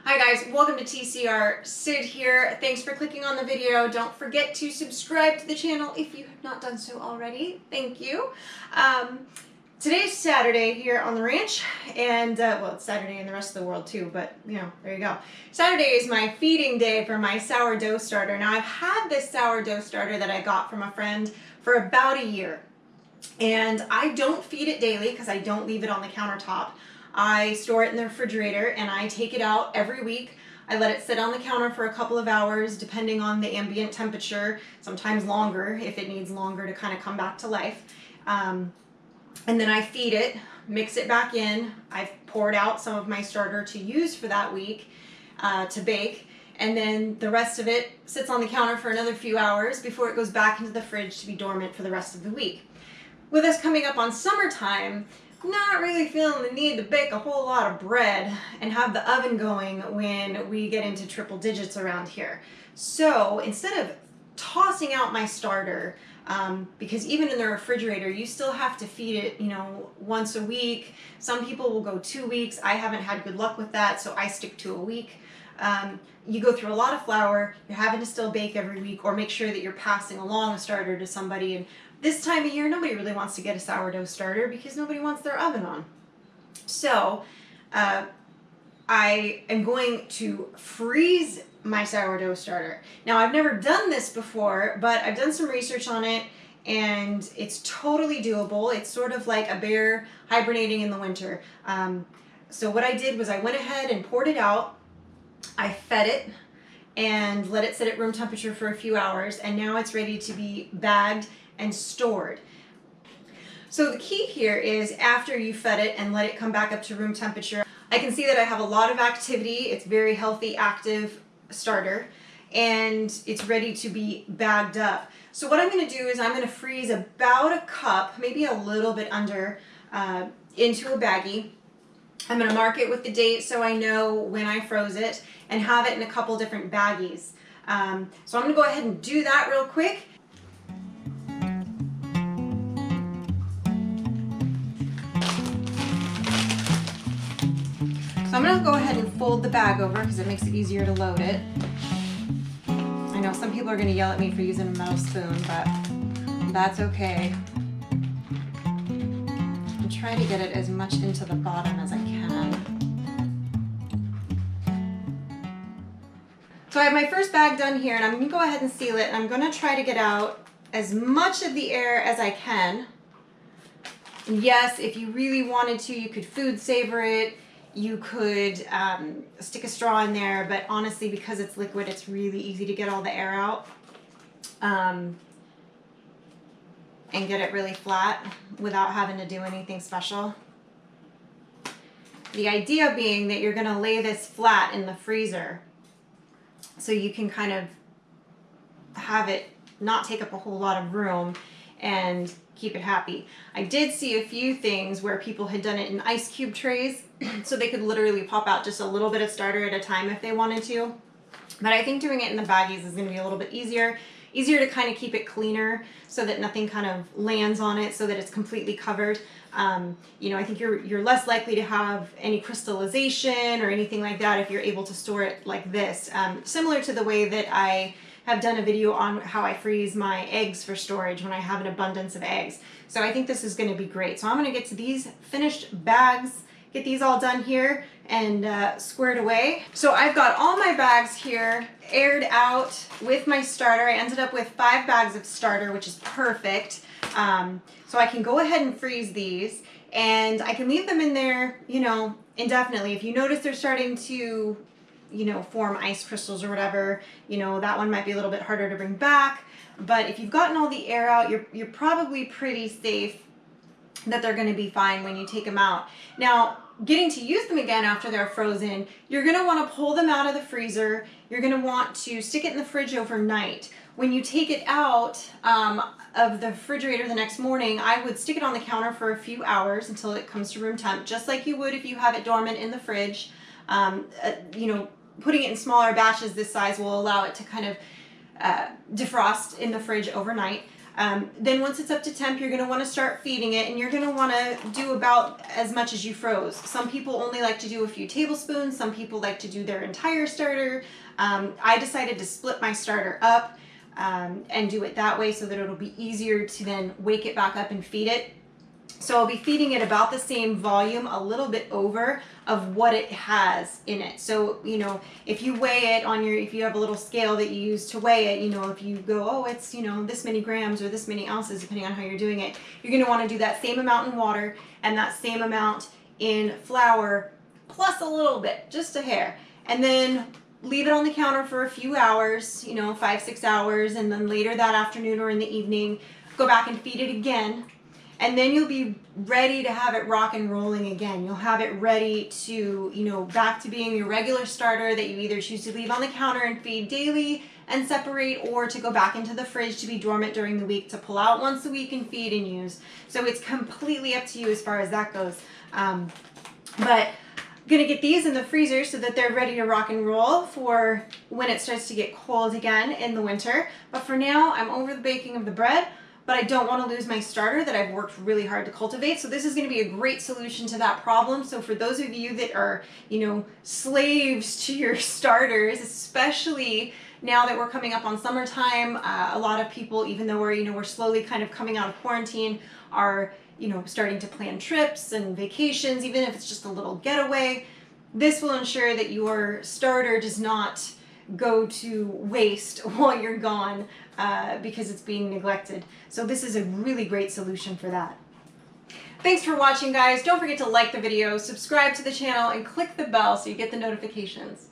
Hi guys, welcome to TCR. Sid here. Thanks for clicking on the video. Don't forget to subscribe to the channel if you have not done so already. Thank you. Today's Saturday here on the ranch, and well, it's Saturday in the rest of the world too, but you know, there you go. Saturday is my feeding day for my sourdough starter. Now I've had this sourdough starter that I got from a friend for about a year, and I don't feed it daily because I don't leave it on the countertop. I store it in the refrigerator and I take it out every week. I let it sit on the counter for a couple of hours depending on the ambient temperature, sometimes longer if it needs longer to kind of come back to life. And then I feed it, mix it back in. I've poured out some of my starter to use for that week to bake, and then the rest of it sits on the counter for another few hours before it goes back into the fridge to be dormant for the rest of the week. With us coming up on summertime, not really feeling the need to bake a whole lot of bread and have the oven going when we get into triple digits around here. So instead of tossing out my starter, because even in the refrigerator, you still have to feed it, you know, once a week. Some people will go 2 weeks. I haven't had good luck with that, so I stick to a week. You go through a lot of flour. You're having to still bake every week, or make sure that you're passing along a starter to somebody. And this time of year, nobody really wants to get a sourdough starter because nobody wants their oven on. So I am going to freeze my sourdough starter. Now, I've never done this before, but I've done some research on it, and it's totally doable. It's sort of like a bear hibernating in the winter. So what I did was I went ahead and poured it out. I fed it and let it sit at room temperature for a few hours, and now it's ready to be bagged and stored. So the key here is after you fed it and let it come back up to room temperature, I can see that I have a lot of activity. It's very healthy, active starter, and it's ready to be bagged up. So what I'm going to do is I'm going to freeze about a cup, maybe a little bit under, into a baggie. I'm going to mark it with the date so I know when I froze it, and have it in a couple different baggies. So I'm going to go ahead and do that real quick. So I'm going to go ahead and fold the bag over because it makes it easier to load it. I know some people are going to yell at me for using a metal spoon, but that's okay. I'm trying to get it as much into the bottom as I can. So I have my first bag done here, and I'm going to go ahead and seal it, and I'm going to try to get out as much of the air as I can. And yes, if you really wanted to, you could food savor it. You could stick a straw in there, but honestly, because it's liquid, it's really easy to get all the air out and get it really flat without having to do anything special. The idea being that you're going to lay this flat in the freezer so you can kind of have it not take up a whole lot of room and keep it happy. I did see a few things where people had done it in ice cube trays so they could literally pop out just a little bit of starter at a time if they wanted to. But I think doing it in the baggies is going to be a little bit easier to kind of keep it cleaner so that nothing kind of lands on it, so that it's completely covered. You know, I think you're less likely to have any crystallization or anything like that if you're able to store it like this. Similar to the way that I have done a video on how I freeze my eggs for storage when I have an abundance of eggs. So I think this is going to be great. So I'm going to get to these finished bags, get these all done here and squared away. So I've got all my bags here aired out with my starter. I ended up with 5 bags of starter, which is perfect. So I can go ahead and freeze these, and I can leave them in there, you know, indefinitely. If you notice they're starting to, you know, form ice crystals or whatever, you know, that one might be a little bit harder to bring back. But if you've gotten all the air out, you're probably pretty safe that they're going to be fine when you take them out. Now, getting to use them again after they're frozen, you're going to want to pull them out of the freezer. You're going to want to stick it in the fridge overnight. When you take it out of the refrigerator the next morning, I would stick it on the counter for a few hours until it comes to room temp, just like you would if you have it dormant in the fridge. You know, putting it in smaller batches this size will allow it to kind of defrost in the fridge overnight. Then once it's up to temp, you're going to want to start feeding it, and you're going to want to do about as much as you froze. Some people only like to do a few tablespoons. Some people like to do their entire starter. I decided to split my starter up and do it that way so that it'll be easier to then wake it back up and feed it. So I'll be feeding it about the same volume, a little bit over of what it has in it. So, you know, if you weigh it on your, if you have a little scale that you use to weigh it, you know, if you go, oh, it's, you know, this many grams or this many ounces, depending on how you're doing it, you're going to want to do that same amount in water and that same amount in flour, plus a little bit, just a hair. And then leave it on the counter for a few hours, you know, 5-6 hours. And then later that afternoon or in the evening, go back and feed it again. And then you'll be ready to have it rock and rolling again. You'll have it ready to, you know, back to being your regular starter that you either choose to leave on the counter and feed daily and separate, or to go back into the fridge to be dormant during the week to pull out once a week and feed and use. So it's completely up to you as far as that goes. But I'm gonna get these in the freezer so that they're ready to rock and roll for when it starts to get cold again in the winter. But for now, I'm over the baking of the bread, but I don't want to lose my starter that I've worked really hard to cultivate. So this is going to be a great solution to that problem. So for those of you that are, you know, slaves to your starters, especially now that we're coming up on summertime, a lot of people, even though we're, you know, we're slowly kind of coming out of quarantine, are, you know, starting to plan trips and vacations, even if it's just a little getaway. This will ensure that your starter does not go to waste while you're gone because it's being neglected. So this is a really great solution for that. Thanks for watching, guys. Don't forget to like the video, subscribe to the channel, and click the bell so you get the notifications.